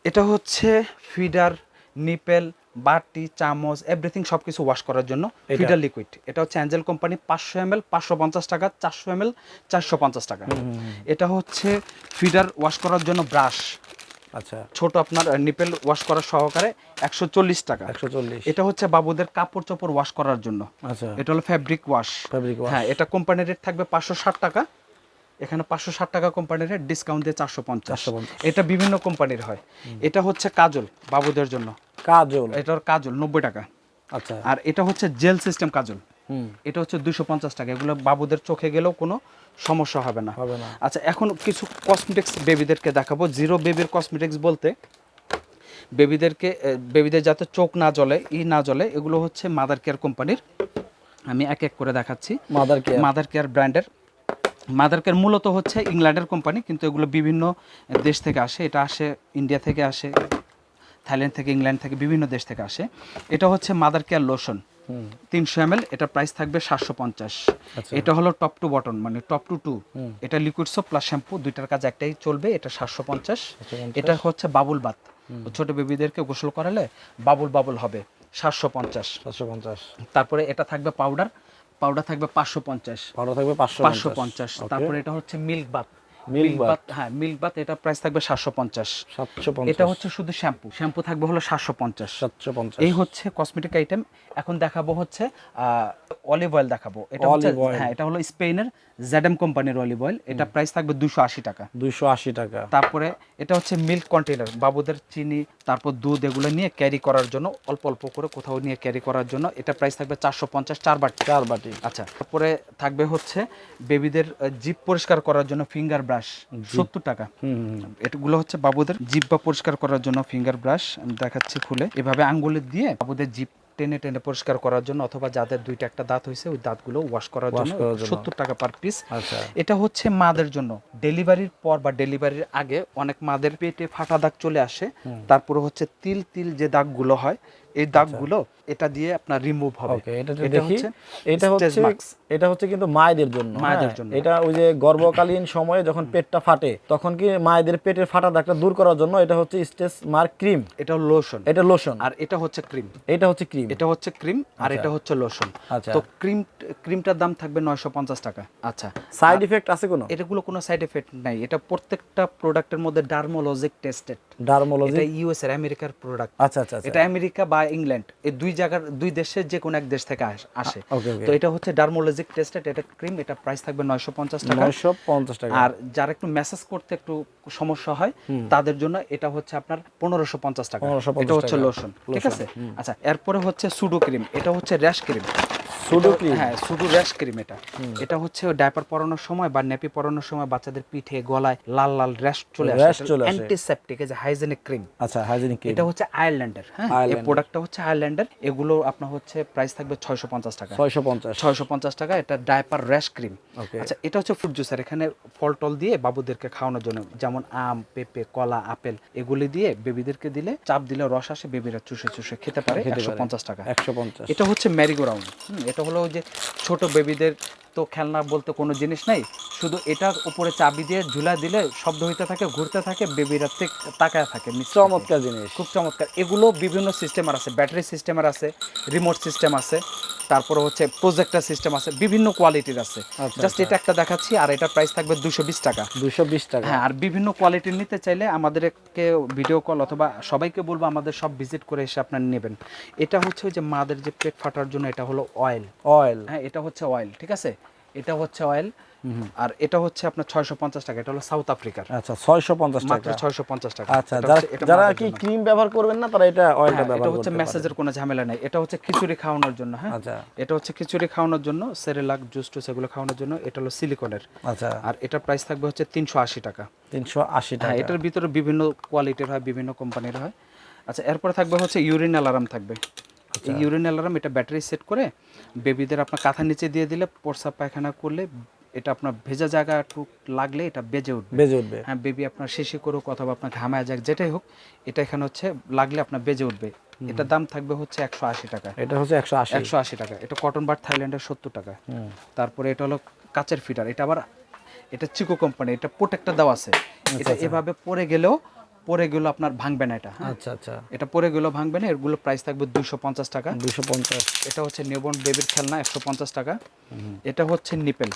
A: এটা হচ্ছে ফিডার, নিপেল, বাটি, চামচ, এভরিথিং সবকিছু ওয়াশ করার জন্য ফিডার লিকুইড। এটা হচ্ছে অ্যাঞ্জেল কোম্পানি, 500 ml 550 টাকা, 400 ml 450 টাকা। এটা হচ্ছে ফিডার ওয়াশ করার জন্য ব্রাশ,
B: আচ্ছা,
A: ছোট আপনার নিপেল ওয়াশ করার সহকারে 140 টাকা।
B: 140।
A: এটা হচ্ছে বাবুদের কাপড় চোপড় ওয়াশ করার জন্য।
B: আচ্ছা,
A: এটা হলো ফ্যাব্রিক ওয়াশ। হ্যাঁ, এটা কোম্পানির রেট থাকবে 560 টাকা। এখানে 560 টাকা কোম্পানির রেট, ডিসকাউন্ট দিয়ে 450। এটা বিভিন্ন কোম্পানির হয়। এটা হচ্ছে কাজল বাবুদের জন্য,
B: কাজল,
A: এটার কাজল 90 টাকা।
B: আচ্ছা।
A: আর এটা হচ্ছে জেল সিস্টেম কাজল, এটা হচ্ছে 250 টাকা। এগুলো বাবুদের চোখে গেলেও কোনো সমস্যা হবে না। আচ্ছা, এখন কিছু কসমেটিক্স বেবিদেরকে দেখাবো। জিরো বেবির কসমেটিক্স বলতে বেবিদের যাতে চোখ না জ্বলে, না জ্বলে, এগুলো হচ্ছে মাদার কেয়ার কোম্পানির। আমি এক এক করে দেখাচ্ছি। মাদার কেয়ার ব্র্যান্ডের। মাদার কেয়ার মূলত হচ্ছে ইংল্যান্ডের কোম্পানি, কিন্তু এগুলো বিভিন্ন দেশ থেকে আসে। এটা আসে ইন্ডিয়া থেকে আসে, থাইল্যান্ড থেকে, ইংল্যান্ড থেকে, বিভিন্ন দেশ থেকে আসে। এটা হচ্ছে মাদার কেয়ার লোশন 300 ml, এটা প্রাইস থাকবে 750। এটা হলো টপ টু বটন, মানে টপ টু টু। এটা লিকুইড সোপ প্লাস শ্যাম্পু, দুইটার কাজ একটাই চলবে, এটা 750। এটা হচ্ছে বাবুল বাথ, ছোট বেবিদেরকে গোসল করালে বাবুল বাবুল হবে, 750। তারপরে এটা থাকবে পাউডার থাকবে 550। তারপরে এটা হচ্ছে মিল্ক বাথ, হ্যাঁ মিল্ক বাথ, এটা প্রাইস থাকবে 750। এটা হচ্ছে শুধু শ্যাম্পু থাকবে হলো 750। এই হচ্ছে কসমেটিক আইটেম। এখন দেখাবো হচ্ছে অলিভ অয়েল দেখাবো। এটা হচ্ছে, হ্যাঁ, এটা হলো স্পেনের জেডএম কোম্পানির অলিভ অয়েল, এটা প্রাইস থাকবে 280 টাকা। তারপরে এটা হচ্ছে মিল্ক কন্টেনার, বাবুদের চিনি তারপর দুধ এগুলো নিয়ে ক্যারি করার জন্য, অল্প অল্প করে কোথাও নিয়ে ক্যারি করার জন্য, এটা প্রাইস থাকবে 450, 4 বাটি। আচ্ছা, তারপরে থাকবে হচ্ছে বেবিদের জিভ পরিষ্কার করার জন্য ফিঙ্গার ব্রাশ, 70 টাকা। এগুলো হচ্ছে বাবুদের জিভ পরিষ্কার করার জন্য ফিঙ্গার ব্রাশ। আমি দেখাচ্ছি খুলে, এভাবে আঙ্গুলে দিয়ে বাবুদের জিভ টেনে টেনে পরিষ্কার করার জন্য, অথবা যাদের দুইটা একটা দাঁত হয়েছে ওই দাঁতগুলো ওয়াশ করার জন্য 70 টাকা পার পিস। এটা হচ্ছে মাদের জন্য, ডেলিভারির পর বা ডেলিভারির আগে অনেক মাদের পেটে ফাটা দাগ চলে আসে, তারপরে হচ্ছে তিল তিল যে দাগগুলো হয়, এই দাগগুলো এটা দিয়ে আপনার রিমুভ হবে।
B: এটা হচ্ছে কিন্তু মায়েদের জন্য। এটা ওই যে গর্ভকালীন সময়ে যখন পেটটা ফাটে, তখন কি মায়েদের পেটের ফাটা দাগটা দূর করার জন্য এটা হচ্ছে স্টেজ মার্ক ক্রিম,
A: এটা লোশন, আর এটা হচ্ছে ক্রিম, আর এটা হচ্ছে লোশন। তো ক্রিমটার দাম থাকবে 950 টাকা। আচ্ছা,
B: সাইড ইফেক্ট আছে কোনো?
A: এটাগুলো কোনো সাইড এফেক্ট নাই। এটা প্রত্যেকটা প্রোডাক্টের মধ্যে ডার্মোলজিক টেস্টেড। এটা ইউএস এর, আমেরিকার প্রোডাক্ট।
B: আচ্ছা,
A: এটা আমেরিকা বা ইংল্যান্ড, এই দুই দেশের যে কোনো এক দেশ থেকে আসে। তো এটা হচ্ছে ডার্মোলজিক টেস্টেড, এটা ক্রিম, এটা প্রাইস থাকবে 950 টাকা। আর যারা একটু ম্যাসাজ করতে একটু সমস্যা হয় তাদের জন্য এটা হচ্ছে আপনার 1550 টাকা। এটা হচ্ছে লোশন, ঠিক আছে। আচ্ছা, এরপরে হচ্ছে সুডো ক্রিম, এটা হচ্ছে র্যাশ ক্রিম। হ্যাঁ, সুডো র্যাশ ক্রিম। এটা হচ্ছে ডায়পার পরানোর সময় বা নেপি পরানোর সময় বাচ্চাদের পিঠে গলায় লাল লাল র্যাশ চলে আসে, অ্যান্টিসেপ্টিক, যে হাইজেনিক ক্রিম।
B: আচ্ছা, হাইজেনিক ক্রিম।
A: এটা হচ্ছে আয়ারল্যান্ডের। হ্যাঁ, এই প্রোডাক্টটা হচ্ছে আয়ারল্যান্ডের। এগুলো আপনার হচ্ছে প্রাইস থাকবে 650 টাকা। 650 টাকা। এটা ডায়পার র্যাশ ক্রিম। আচ্ছা, এটা হচ্ছে ফ্রুট জুসার, এখানে ফল টল দিয়ে বাবুদেরকে খাওয়ানোর জন্য, যেমন আম, পেঁপে, কলা, আপেল, এগুলি দিয়ে বেবিদেরকে দিলে, চাপ দিলে রস আসে, বেবিরা চুষে চুষে খেতে পারে। 150 টাকা। এটা হচ্ছে ম্যারিগো রাউন্ড। এটা হলো ওই যে ছোট বেবিদের তো খেলনা বলতে কোনো জিনিস নাই, শুধু এটার উপরে চাবি দিয়ে ঝুলা দিলে শব্দ হইতে থাকে, ঘুরতে থাকে, বেবিরা তাকায় থাকে।
B: চমৎকার জিনিস,
A: খুব চমৎকার। এগুলো বিভিন্ন সিস্টেমের আছে, ব্যাটারি সিস্টেমের আছে, রিমোট সিস্টেম আছে, তারপরে হচ্ছে প্রজেক্টর সিস্টেম আছে, বিভিন্ন কোয়ালিটির আছে। জাস্ট এটা একটা দেখাচ্ছি, আর এটা প্রাইস থাকবে 220 টাকা। হ্যাঁ, আর বিভিন্ন কোয়ালিটির নিতে চাইলে আমাদেরকে ভিডিও কল অথবা সবাইকে বলবো আমাদের সব ভিজিট করে এসে আপনারা নেবেন। এটা হচ্ছে ওই যে মাদের যে পেট ফাটার জন্য, এটা হলো অয়েল। হ্যাঁ, এটা হচ্ছে অয়েল, ঠিক আছে। এটা হচ্ছে অয়েল, আর এটা হচ্ছে আপনার 650 টাকা। এটা হলো সাউথ আফ্রিকার।
B: আচ্ছা, 650 টাকা,
A: মাত্র 650 টাকা।
B: আচ্ছা, যারা কি ক্রিম ব্যবহার করবেন না তারা এটা অয়েলটা ব্যবহার করতে পারে।
A: এটা হচ্ছে মেসেজের কোনো ঝামেলা নাই। এটা হচ্ছে খিচুড়ি খাওয়ানোর জন্য। হ্যাঁ,
B: আচ্ছা,
A: এটা হচ্ছে খিচুড়ি খাওয়ানোর জন্য, সেরেলাক, জুস টুস এগুলো খাওয়ানোর জন্য। এটা হলো সিলিকনের।
B: আচ্ছা,
A: আর এটার প্রাইস থাকবে হচ্ছে 380 টাকা।
B: 380 টাকা।
A: হ্যাঁ, এটার ভিতরে বিভিন্ন কোয়ালিটির হয়, বিভিন্ন কোম্পানির হয়। আচ্ছা, এরপরে থাকবে হচ্ছে ইউরিন অ্যালার্ম থাকবে। এই ইউরিন অ্যালার্ম এটা ব্যাটারি সেট করে বেবিদের আপনার কাঁথার নিচে দিয়ে দিলে প্রস্রাব পায়খানা করলে এটা আপনার ভেজা জায়গা একটু লাগলে এটা বেজে উঠবে। হ্যাঁ, বেবি আপনার শিশি করুক অথবা আপনার ঘামায় যাক যেটাই হোক, এটা এখানে হচ্ছে লাগলে আপনার বেজে উঠবে। এটার দাম থাকবে হচ্ছে 180 টাকা।
B: এটা হচ্ছে
A: 180 টাকা। এটা কটন বাট থাইল্যান্ডের 70 টাকা। তারপরে এটা হলো কাচের ফিটার, এটা আবার এটা চিকো কোম্পানি, এটা প্রোটেক্টর দেওয়া আছে। এটা এভাবে পরে গেলেও আপনার ভাঙবে না এটা।
B: আচ্ছা আচ্ছা,
A: এটা পরে গেলেও ভাঙবে না। এগুলো প্রাইস থাকবে 250 টাকা।
B: 250।
A: এটা হচ্ছে নিউবর্ন বেবির খেলনা 150 টাকা। এটা হচ্ছে নিপেল,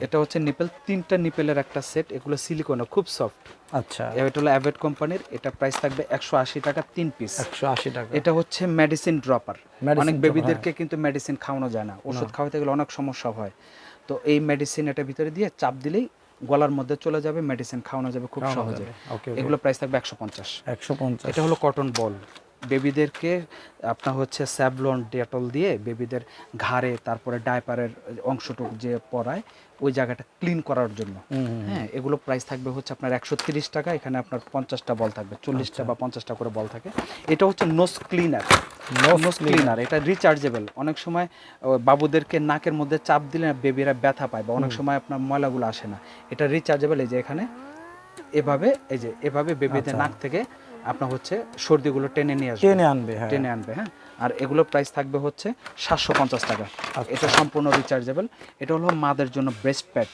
A: এটা হচ্ছে নিপেল, 3টা নিপেলের একটা সেট। এগুলো সিলিকনের, খুব সফট।
B: আচ্ছা,
A: এটা হলো অ্যাভেট কোম্পানির। এটা প্রাইস থাকবে 180 টাকা 3 পিস।
B: 180 টাকা।
A: এটা হচ্ছে মেডিসিন ড্রপার। অনেক বেবিদেরকে কিন্তু মেডিসিন খাওয়ানো যায় না, ওষুধ খাওয়াতে গেলে অনেক সমস্যা হয়। তো এই মেডিসিন এটা ভিতরে দিয়ে চাপ দিলেই গলার মধ্যে চলে যাবে, মেডিসিন খাওয়ানো যাবে খুব সহজে। এগুলো প্রাইস থাকবে 150।
B: এটা
A: হলো কটন বল। বেবিদেরকে আপনার হচ্ছে স্যাভলন ডেটল দিয়ে বেবিদের ঘাড়ে তারপরে ডায়পারের অংশটুক যে পরায় ওই জায়গাটা ক্লিন করার জন্য। হ্যাঁ, এগুলো প্রাইস থাকবে হচ্ছে আপনার 130 টাকা। এখানে আপনার 50টা বল থাকবে, 40টা বা 50টা করে বল থাকে। এটা হচ্ছে নোজ ক্লিনার। এটা রিচার্জেবল। অনেক সময় বাবুদেরকে নাকের মধ্যে চাপ দিলে বেবিরা ব্যথা পায় বা অনেক সময় আপনার ময়লাগুলো আসে না। এটা রিচার্জেবল। এই যে এখানে এভাবে বেবিদের নাক থেকে আপনার হচ্ছে সর্দিগুলো টেনে আনবে। হ্যাঁ, আর এগুলোর প্রাইস থাকবে হচ্ছে 750 টাকা। এটা সম্পূর্ণ রিচার্জেবল। এটা হলো মাদের জন্য ব্রেস্ট প্যাড।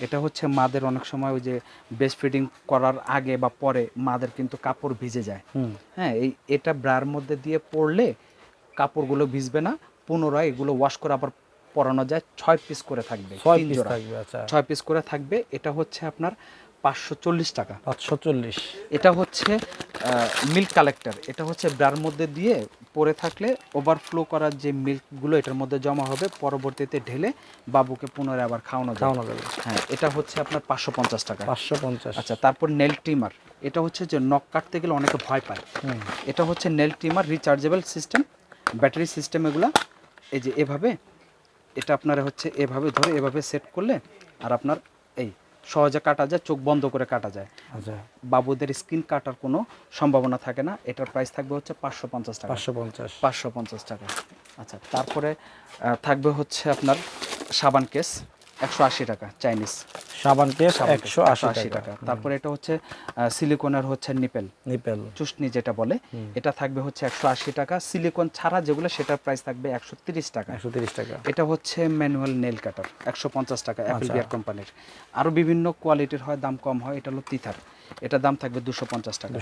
A: এটা হচ্ছে মাদের অনেক সময় ওই যে ব্রেস্ট ফিডিং করার আগে বা পরে মাদের কিন্তু কাপড় ভিজে যায়। হ্যাঁ, এটা ব্রার মধ্যে দিয়ে পরলে কাপড়গুলো ভিজবে না। পুনরায় এগুলো ওয়াশ করে আবার পরানো যায়। 6 পিস করে থাকবে, 3 জোড়া। 6 পিস করে থাকবে। এটা হচ্ছে আপনার 540 টাকা।
B: 540।
A: এটা হচ্ছে মিল্ক কালেক্টর। এটা হচ্ছে ব্রার মধ্যে দিয়ে পরে থাকলে ওভারফ্লো করার যে মিল্কগুলো এটার মধ্যে জমা হবে, পরবর্তীতে ঢেলে বাবুকে পুনরায় আবার খাওয়ানো যাবে। হ্যাঁ, এটা হচ্ছে আপনার 550 টাকা।
B: 550।
A: আচ্ছা, তারপর নেল ট্রিমার। এটা হচ্ছে যে নখ কাটতে গেলে অনেকে ভয় পায়। এটা হচ্ছে nail trimmer, rechargeable system, battery system. এগুলা এই যে এভাবে, এটা আপনারা হচ্ছে এভাবে ধরে এভাবে সেট করলে আর আপনার এই সহজে কাটা যায়, চোখ বন্ধ করে কাটা যায়।
B: আচ্ছা,
A: বাবুদের স্কিন কাটার কোনো সম্ভাবনা থাকে না। এটার প্রাইস থাকবে হচ্ছে 550 টাকা। 550 টাকা। আচ্ছা, তারপরে থাকবে হচ্ছে আপনার সাবান কেস 180 টাকা, চাইনিজ
B: সাবান কেস 180 টাকা।
A: তারপরে এটা হচ্ছে সিলিকনের হচ্ছে নিপেল চুষনি যেটা বলে, এটা থাকবে হচ্ছে 180 টাকা। সিলিকন ছাড়া যেগুলো সেটার প্রাইস থাকবে 130 টাকা। এটা হচ্ছে ম্যানুয়াল নেল কাটার 150 টাকা, অ্যাপল বিয়ার কোম্পানির। আরও বিভিন্ন কোয়ালিটির হয়, দাম কম হয়। এটা হলো তিথার, এটার দাম থাকবে 250 টাকা।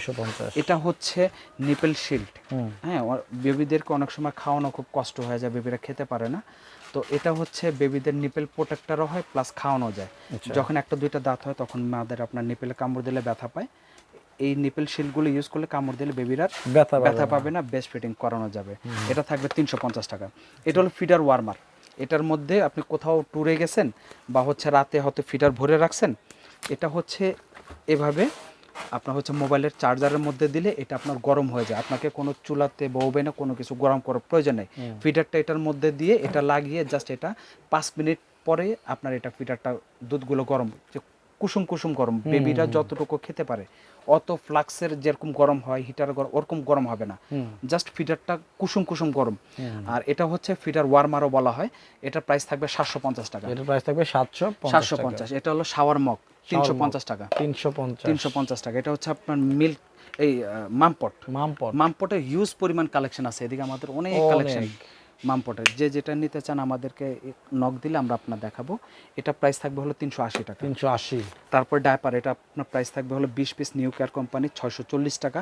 A: এটা হচ্ছে নিপেল শিল্ড। হ্যাঁ, বেবিদেরকে অনেক সময় খাওয়ানো খুব কষ্ট হয়ে যায়, বেবিরা খেতে পারে না। তো এটা হচ্ছে বেবিদের নিপেল প্রোটেক্টরও হয় প্লাস খাওয়ানো যায়। যখন 1-2টা দাঁত হয় তখন মাদের আপনার নিপেলে কামড় দিলে ব্যথা পায়। এই নিপেল শিল্ডগুলো ইউজ করলে কামড় দিলে বেবিরা ব্যথা পাবে না, বেস্ট ফিটিং করানো যাবে। এটা থাকবে 350 টাকা। এটা হলো ফিডার ওয়ার্মার। এটার মধ্যে আপনি কোথাও ট্যুরে গেছেন বা হচ্ছে রাতে হয়তো ফিডার ভরে রাখছেন, এটা হচ্ছে এভাবে আপনার হচ্ছে মোবাইলের চার্জারের মধ্যে দিলে এটা আপনার গরম হয়ে যায়। আপনাকে কোনো চুলাতে বা ওভেনে কোনো কিছু গরম করার প্রয়োজন নেই। ফিডারটা এটার মধ্যে দিয়ে এটা লাগিয়ে জাস্ট এটা 5 মিনিট পরে আপনার এটা ফিডারটা দুধগুলো গরম, যে কুসুম কুসুম গরম, বেবিরা যতটুকু খেতে পারে অত ফ্লাক্সের যেরকম গরম হয় হিটার গরম ওরকম গরম হবে না, জাস্ট ফিডারটা কুসুম কুসুম গরম। আর এটা হচ্ছে ফিডার ওয়ার্মারও বলা হয়। এটার প্রাইস থাকবে 750 টাকা।
B: এটা প্রাইস থাকবে 750।
A: এটা হলো শাওয়ার মগ 350 টাকা। 350 টাকা। এটা হচ্ছে আপনার মিল্ক এই মামপটের হিউজ পরিমাণ কালেকশন আছে এদিকে, আমাদের অনেক কালেকশন মামপটের। যে যেটা নিতে চান আমাদেরকে নক দিলে আমরা আপনার দেখাবো। এটা প্রাইস থাকবে হলো 380 টাকা।
B: 380।
A: তারপর ডায়পার, এটা আপনার প্রাইস থাকবে হলো 20 পিস নিউ কেয়ার কোম্পানির 640 টাকা।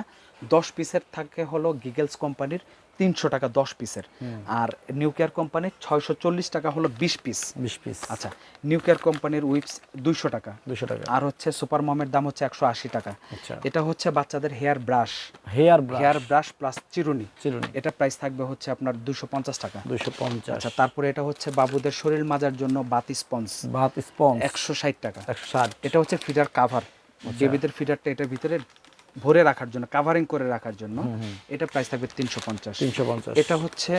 A: 10 পিসের থাকে হলো গিগেলস কোম্পানির 300 টাকা 10 পিসের। আর নিউ কেয়ার কোম্পানির 640 টাকা হলো 20 পিস। আচ্ছা, নিউ কেয়ার কোম্পানির উইপস 200 টাকা। আর হচ্ছে সুপার মমের দাম হচ্ছে 180 টাকা। এটা হচ্ছে বাচ্চাদের হেয়ার ব্রাশ প্লাস চিরুনি। এটা প্রাইস থাকবে হচ্ছে আপনার 250 টাকা।
B: 250।
A: আচ্ছা, তারপরে এটা হচ্ছে বাবুদের শরীর মাজার জন্য বাত স্পঞ্জ 160 টাকা। এটা হচ্ছে ফিডার কাভার, বেবিদের ফিডারটা এটার ভিতরে ভরে রাখার জন্য, কাভারিং করে রাখার জন্য। এটা প্রাইস থাকবে 350। এটা হচ্ছে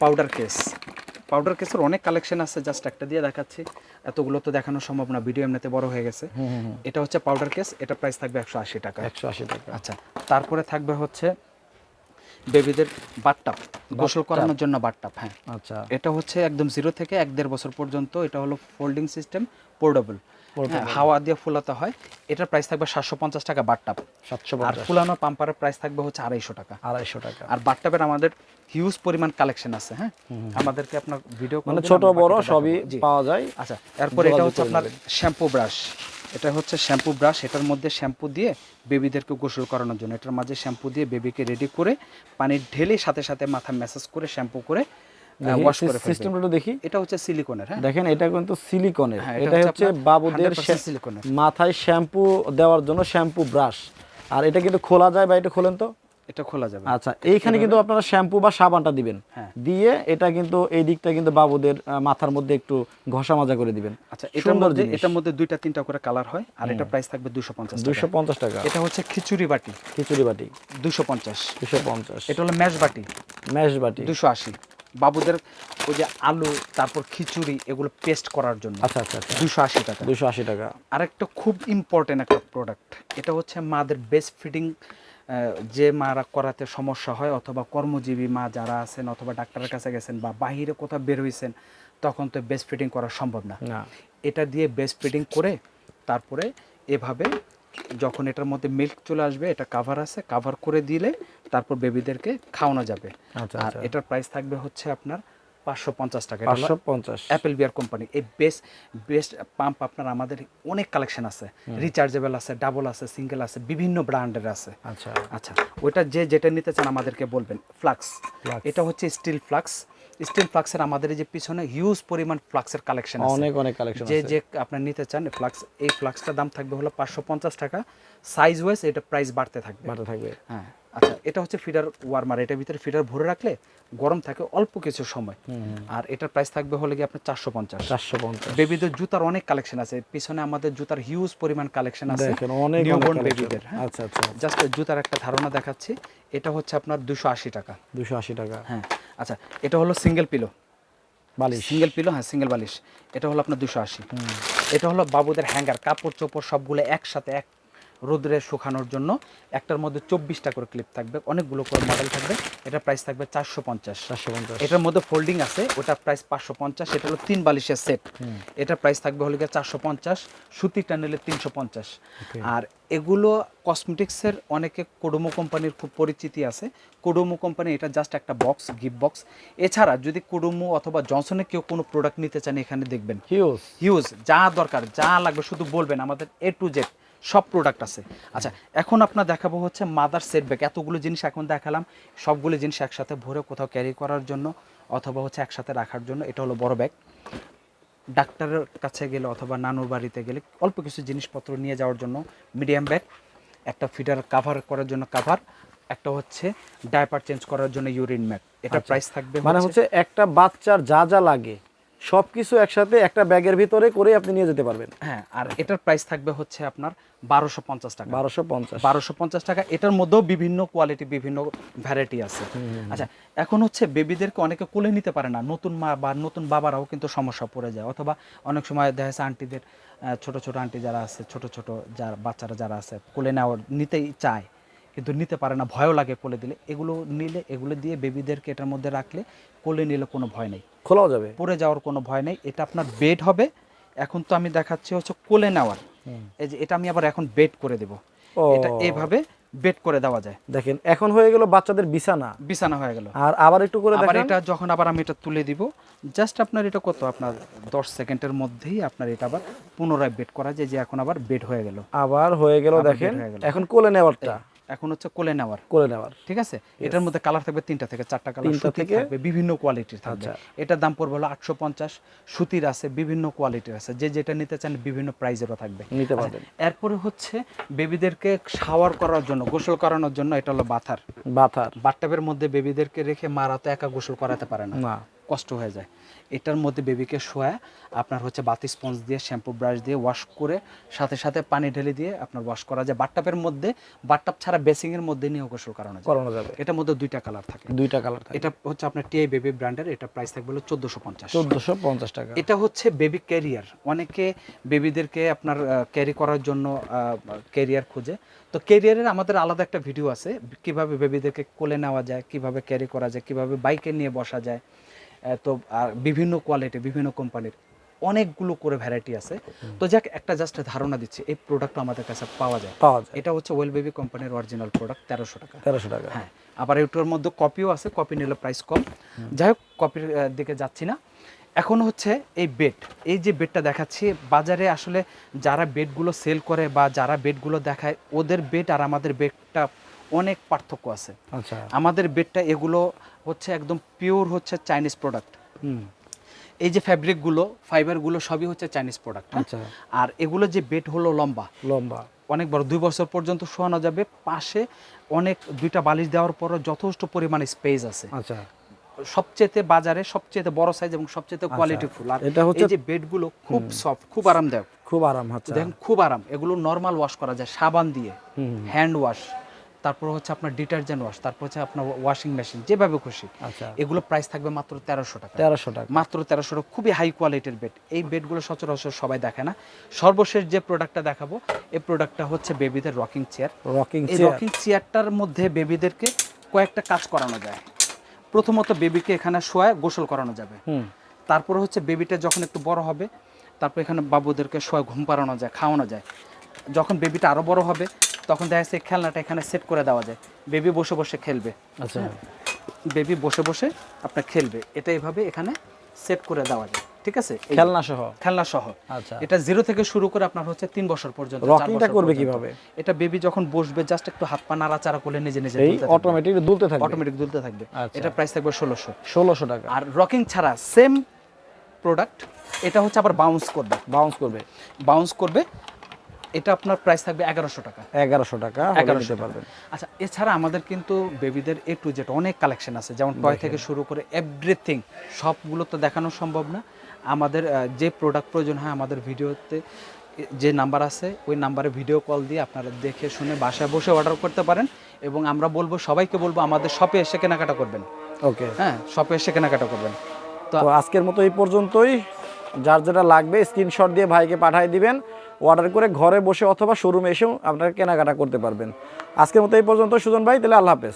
A: পাউডার কেসের অনেক কালেকশন আছে, জাস্ট একটা দিয়ে দেখাচ্ছি, এতগুলো তো দেখানো সম্ভব না, ভিডিও এমনিতে বড় হয়ে গেছে। এটা হচ্ছে পাউডার কেস, এটা প্রাইস থাকবে 180 টাকা। আচ্ছা, তারপরে থাকবে হচ্ছে বেবিদের বাথটাব, গোসল করানোর জন্য বাথটাব। হ্যাঁ,
B: আচ্ছা,
A: এটা হচ্ছে একদম 0 থেকে 1.5 বছর পর্যন্ত। এটা হলো ফোল্ডিং সিস্টেম, পোর্টেবল, হাওয়া দিয়ে ফুলাতে হয়। এটার প্রাইস থাকবে 750 টাকা বাথটাব। আর
B: 750,
A: ফুলানো পাম্পারের প্রাইস থাকবে হচ্ছে 250 টাকা।
B: 250 টাকা।
A: আর বাথটাবের আমাদের হিউজ পরিমাণ কালেকশন আছে। হ্যাঁ, আমাদেরকে আপনার ভিডিও
B: মানে ছোট বড় সবই পাওয়া যায়।
A: আচ্ছা, এরপর এটা হচ্ছে আপনার শ্যাম্পু ব্রাশ। এটা হচ্ছে শ্যাম্পু ব্রাশ, এটার মধ্যে শ্যাম্পু দিয়ে বেবিদেরকে গোসল করানোর জন্য। এটার মাঝে শ্যাম্পু দিয়ে বেবিকে রেডি করে পানি ঢেলে সাথে সাথে মাথা ম্যাসাজ করে শ্যাম্পু করে ওয়াশ করে ফেলবে।
B: সিস্টেমটা একটু দেখি।
A: এটা হচ্ছে সিলিকনের। হ্যাঁ,
B: দেখেন এটা কিন্তু সিলিকনের।
A: হ্যাঁ,
B: এটা হচ্ছে বাবুদের
A: সিলিকনের।
B: মাথায় শ্যাম্পু দেওয়ার জন্য শ্যাম্পু ব্রাশ। আর এটা কিন্তু খোলা যায়, বা এটা খোলেন তো।
A: এটা খোলা যাবে।
B: আচ্ছা, এইখানে কিন্তু আপনারা শ্যাম্পু বা সাবানটা দিবেন।
A: হ্যাঁ,
B: দিয়ে এটা কিন্তু এই দিকটা কিন্তু বাবুদের মাথার মধ্যে একটু ঘষা মাজা করে দিবেন।
A: আচ্ছা, এটার মধ্যে 2টা 3টা করে কালার হয়। আর এটা প্রাইস থাকবে 250 টাকা।
B: 250 টাকা।
A: এটা হচ্ছে খিচুড়ি বাটি,
B: খিচুড়ি বাটি
A: 250।
B: 250।
A: এটা হলো ম্যাশ বাটি,
B: ম্যাশ বাটি
A: 280। বাবুদের ওই যে আলু তারপর খিচুড়ি এগুলো পেস্ট করার জন্য।
B: আচ্ছা আচ্ছা আচ্ছা,
A: 280 টাকা।
B: 280 টাকা।
A: আরেকটা খুব ইম্পর্টেন্ট একটা প্রোডাক্ট, এটা হচ্ছে মাদের বেস্ট ফিডিং। যে মারা করাতে সমস্যা হয়, অথবা কর্মজীবী মা যারা আছেন, অথবা ডাক্তারের কাছে গেছেন বা বাহিরে কোথাও বের হয়েছেন, তখন তো বেস্ট ফিডিং করা সম্ভব না। এটা দিয়ে বেস্ট ফিডিং করে তারপরে এভাবে যখন এটার মধ্যে মিল্ক চলে আসবে, এটা কাভার আছে, কাভার করে দিলে তারপর বেবিদেরকে খাওয়ানো যাবে। আর এটার প্রাইস থাকবে হচ্ছে আপনার 550 টাকা।
B: 550।
A: অ্যাপেল বিয়ার কোম্পানি। এই বেস্ট পাম্প আপনার আমাদের অনেক কালেকশন আছে, রিচার্জেবল আছে, ডাবল আছে, সিঙ্গেল আছে, বিভিন্ন ব্র্যান্ডের আছে।
B: আচ্ছা
A: আচ্ছা, ওইটা যেটা নিতে চান আমাদেরকে বলবেন। ফ্লাক্স, এটা হচ্ছে স্টিল ফ্লাক্স। স্টিল ফ্লাক্সের আমাদের এই যে পিছনে হিউজ পরিমাণ ফ্লাক্সের কালেকশন আছে,
B: অনেক কালেকশন আছে।
A: যে আপনার নিতে চান ফ্লাক্স, এই ফ্লাক্সটার দাম থাকবে হলো 550 টাকা। সাইজ ওয়াইজ এটা প্রাইস বাড়তে থাকবে। হ্যাঁ, আচ্ছা, এটা হচ্ছে ফিডার ওয়ার্মার। এটার ভিতরে ফিডার ভরে রাখলে গরম থাকে অল্প কিছু সময়। আর এটার প্রাইস থাকবে হলে কি আপনার 450। বেবিদের জুতার অনেক কালেকশন আছে, পিছনে আমাদের জুতার হিউজ পরিমাণ কালেকশন আছে নিউবর্ন বেবিদের।
B: আচ্ছা আচ্ছা,
A: জাস্ট জুতার একটা ধারণা দেখাচ্ছি। এটা হচ্ছে আপনার 280 টাকা।
B: 280 টাকা।
A: হ্যাঁ, আচ্ছা, এটা হলো সিঙ্গেল পিলো
B: বালিশ,
A: সিঙ্গেল পিলো। হ্যাঁ, সিঙ্গেল বালিশ। এটা হলো আপনার 280। এটা হলো বাবুদের হ্যাঙ্গার, কাপড় চোপড় সবগুলো একসাথে রোদ্রে শুকানোর জন্য। একটার মধ্যে 24টা করে ক্লিপ থাকবে, অনেকগুলো করে মডেল থাকবে। এটার প্রাইস থাকবে 450। এটার মধ্যে ফোল্ডিং আছে, ওটার প্রাইস 550। এটা হলো 3 বালিশের সেট। এটার প্রাইস থাকবে হলো 450। সুতিটা নিলে 350। আর এগুলো কসমেটিক্সের অনেকে কোডোমো কোম্পানির খুব পরিচিতি আছে। কোডোমো কোম্পানি এটা জাস্ট একটা বক্স, গিফট বক্স। এছাড়া যদি কোডোমো অথবা জনসনের কেউ কোনো প্রোডাক্ট নিতে চান, এখানে দেখবেন হিউজ যা দরকার যা লাগবে শুধু বলবেন, আমাদের A to Z সব প্রোডাক্ট আছে। আচ্ছা, এখন আপনার দেখাবো হচ্ছে মাদার সেট ব্যাগ। এতগুলো জিনিস এখন দেখালাম, সবগুলো জিনিস একসাথে ভরে কোথাও ক্যারি করার জন্য অথবা হচ্ছে একসাথে রাখার জন্য। এটা হলো বড় ব্যাগ, ডাক্তারের কাছে গেলে অথবা নানুর বাড়িতে গেলে অল্প কিছু জিনিসপত্র নিয়ে যাওয়ার জন্য। মিডিয়াম ব্যাগ, একটা ফিডার কাভার করার জন্য কাভার, একটা হচ্ছে ডায়াপার চেঞ্জ করার জন্য ইউরিন ম্যাট। এটা প্রাইস থাকবে
B: মানে হচ্ছে একটা বাচ্চার যা যা লাগে সবকিছু একসাথে একটা ব্যাগের ভিতরে করে আপনি নিয়ে যেতে পারবেন।
A: হ্যাঁ, আর এটার প্রাইস থাকবে হচ্ছে আপনার 1250 টাকা।
B: 1250
A: টাকা। এটার মধ্যেও বিভিন্ন কোয়ালিটি, বিভিন্ন ভ্যারাইটি আছে। আচ্ছা, এখন হচ্ছে বেবিদেরকে অনেকে কোলে নিতে পারে না, নতুন মা বা নতুন বাবারাও কিন্তু সমস্যা পড়ে যায়। অথবা অনেক সময় দেখা যাচ্ছে আন্টিদের, ছোট ছোট আন্টি যারা আছে, ছোট ছোট যারা বাচ্চারা যারা আছে, কোলে নেওয়ার নিতেই চায় কিন্তু নিতে পারে না, ভয়ও লাগে কোলে দিলে। এগুলো দিয়ে বেবিদেরকে এটার মধ্যে রাখলে কোলে নিলে কোনো ভয় নেই,
B: খোলাও যাবে,
A: পড়ে যাওয়ার কোনো ভয় নেই। এটা আপনার বেড হবে। এখন তো আমি দেখাচ্ছি হচ্ছে কোলে নেওয়ার, এই যে এটা আমি আবার এখন বেড করে দেব। এটা এইভাবে বেড করে দেওয়া যায়।
B: দেখেন এখন হয়ে গেল বাচ্চাদের বিছানা
A: হয়ে গেল।
B: আর আবার একটু করে দেখেন,
A: এটা যখন আবার আমি এটা তুলে দিব, জাস্ট আপনার এটা কত, আপনার 10 সেকেন্ডের মধ্যেই আপনার এটা আবার পুনরায় বেড করা যায়। যে এখন আবার বেড হয়ে গেল,
B: আবার হয়ে গেল। দেখেন এখন কোলে নেওয়ারটা,
A: এখন হচ্ছে কোলে নেওয়ার।
B: ঠিক আছে।
A: এটার মধ্যে কালার থাকবে 3টা থেকে 4টা কালার, থাকবে বিভিন্ন কোয়ালিটির থাকবে। এটার দাম পড়বে হলো 850। সুতির আছে, বিভিন্ন কোয়ালিটির আছে, যে যেটা নিতে চান বিভিন্ন প্রাইজেরও থাকবে,
B: নিতে পারবেন।
A: এরপরে হচ্ছে বেবিদেরকে শাওয়ার করার জন্য, গোসল করানোর জন্য, এটা হলো বাথটাবের মধ্যে বেবিদেরকে রেখে মারা তো একা গোসল করাতে পারে না। কষ্ট হয়ে যায়। এটার মধ্যে বেবিকে শোয়া আপনার হচ্ছে বাতি স্পঞ্জ দিয়ে শ্যাম্পু ব্রাশ দিয়ে ওয়াশ করে সাথে সাথে পানি ঢেলে দিয়ে আপনার ওয়াশ করা যায়। বাথটাবের মধ্যে, বাথটাব ছাড়া বেসিংয়ের মধ্যে নিয়ে গোসল করানো যাবে। এটার মধ্যে 2টা কালার থাকে। এটা হচ্ছে আপনার টিআই বেবি ব্র্যান্ডের। এটা প্রাইস থাকবে হলো 1450
B: টাকা।
A: এটা হচ্ছে বেবি ক্যারিয়ার। অনেকে বেবিদেরকে আপনার ক্যারি করার জন্য ক্যারিয়ার খোঁজে। তো ক্যারিয়ারের আমাদের আলাদা একটা ভিডিও আছে, কিভাবে বেবিদেরকে কোলে নেওয়া যায়, কিভাবে ক্যারি করা যায়, কিভাবে বাইকে নিয়ে বসা যায়। তো আর বিভিন্ন কোয়ালিটি, বিভিন্ন কোম্পানির অনেকগুলো করে ভ্যারাইটি আছে। তো যাক, একটা জাস্ট ধারণা দিচ্ছি, এই প্রোডাক্টটা আমাদের কাছে পাওয়া যায়। এটা হচ্ছে ওয়েল বেবি কোম্পানির অরিজিনাল প্রোডাক্ট, 1300 টাকা। হ্যাঁ, আবার এটার মধ্যে কপিও আছে, কপি নিলে প্রাইস কম। যাই হোক, কপির দিকে যাচ্ছি না। এখন হচ্ছে এই বেড, এই যে বেডটা দেখাচ্ছি, বাজারে আসলে যারা বেডগুলো সেল করে বা যারা বেডগুলো দেখায়, ওদের বেড আর আমাদের বেডটা অনেক পার্থক্য আছে।
B: আচ্ছা,
A: আমাদের বেডটা এগুলো হচ্ছে একদম পিওর হচ্ছে চাইনিজ প্রোডাক্ট। এই যে ফ্যাব্রিকগুলো, ফাইবারগুলো সবই হচ্ছে চাইনিজ প্রোডাক্ট।
B: আচ্ছা।
A: আর এগুলো যে বেড হলো লম্বা অনেক বড়, 2 বছর পর্যন্ত শোয়ানো যাবে। পাশে অনেক 2টা বালিশ দেওয়ার পরও যথেষ্ট পরিমাণে স্পেস আছে।
B: আচ্ছা,
A: সবচেয়ে বাজারে সবচেয়ে বড় সাইজ এবং সবচেয়ে কোয়ালিটিফুল। আর
B: এটা হচ্ছে
A: এই যে বেডগুলো খুব সফট, খুব আরামদায়ক,
B: খুব আরাম হচ্ছে।
A: দেখেন খুব আরাম। এগুলো নরমাল ওয়াশ করা যায় সাবান দিয়ে, হ্যান্ড ওয়াশ, তারপর হচ্ছে আপনার ডিটারজেন্ট ওয়াশ, তারপর হচ্ছে আপনার ওয়াশিং মেশিন, যেভাবে খুশি।
B: আচ্ছা,
A: এগুলো প্রাইস থাকবে মাত্র 1300 টাকা। মাত্র 1300 টাকা। খুবই হাই কোয়ালিটির বেড। এই বেডগুলো সচরাচর সবাই দেখে না। সর্বশেষ যে প্রোডাক্টটা দেখাবো, এই প্রোডাক্টটা হচ্ছে বেবিদের রকিং চেয়ার। এই রকিং চেয়ারটার মধ্যে বেবিদেরকে কয়েকটা কাজ করানো যায়। প্রথমত বেবিকে এখানে শোয়ায় গোসল করানো যাবে। তারপরে হচ্ছে বেবিটা যখন একটু বড় হবে, তারপর এখানে বাবুদেরকে শোয়ায় ঘুম পাড়ানো যায়, খাওয়ানো যায়। যখন বেবিটা আরো বড় হবে, তখন দেখা যাচ্ছে খেলনাটা এখানে সেট করে দেওয়া যায়, বেবি বসে বসে খেলবে।
B: আচ্ছা,
A: বেবি বসে বসে আপনার খেলবে, এটা এইভাবে এখানে সেট করে দেওয়া যায়। ঠিক আছে, খেলনা সহ।
B: আচ্ছা,
A: এটা 0 থেকে শুরু করে আপনার হচ্ছে 3 বছর পর্যন্ত।
B: রকিংটা করবে কিভাবে?
A: এটা বেবি যখন বসবে, জাস্ট একটু হাত পা নাড়াচাড়া করলে নিজে নিজে
B: অটোমেটিক দুলতে থাকবে।
A: এটা প্রাইস থাকবে 1600
B: টাকা।
A: আর রকিং ছাড়া সেম প্রোডাক্ট, এটা হচ্ছে আবার বাউন্স করবে। এটা আপনার প্রাইস থাকবে 1100 টাকা। 1100 পারবেন। আচ্ছা, এছাড়া আমাদের কিন্তু বেবিদের A to Z অনেক কালেকশন আছে, যেমন টয় থেকে শুরু করে এভরিথিং। সবগুলো তো দেখানো সম্ভব না। আমাদের যে প্রোডাক্ট প্রয়োজন হয়, আমাদের ভিডিওতে যে নাম্বার আছে, ওই নাম্বারে ভিডিও কল দিয়ে আপনারা দেখে শুনে বাসায় বসে অর্ডার করতে পারেন। এবং আমরা সবাইকে বলবো আমাদের শপে এসে কেনাকাটা করবেন।
B: ওকে,
A: হ্যাঁ, শপে এসে কেনাকাটা করবেন।
B: তো আজকের মতো এই পর্যন্তই। যার যেটা লাগবে স্ক্রিনশট দিয়ে ভাইকে পাঠিয়ে দিবেন, অর্ডার করে ঘরে বসে অথবা শোরুমে এসেও আপনারা কেনাকাটা করতে পারবেন। আজকের মতো এই পর্যন্ত সুজন ভাই, তাহলে আল্লাহ হাফেজ।